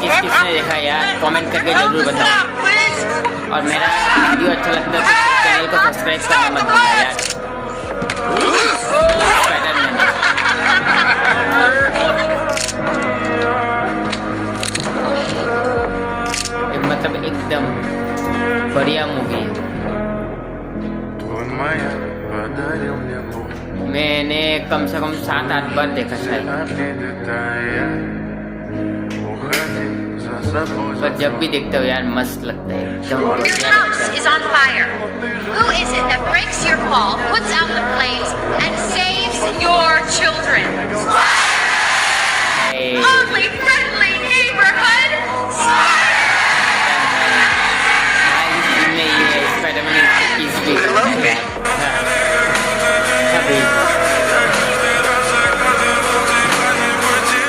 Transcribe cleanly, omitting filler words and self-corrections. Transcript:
किस किसने देखा यार, कमेंट करके जरूर बताओ। और मेरा वीडियो अच्छा लगता है तो चैनल को सब्सक्राइब करना मत भूलना यार। स्पाइडरमैन मतलब एकदम बढ़िया मूवी है। मैंने कम से कम 7-8 बार देखा शायद, पर जब भी देखते हो यार मस्त लगता है एकदम बढ़िया लगता है। is on fire. Who is it that breaks your fall, puts out the flames, and saves your children?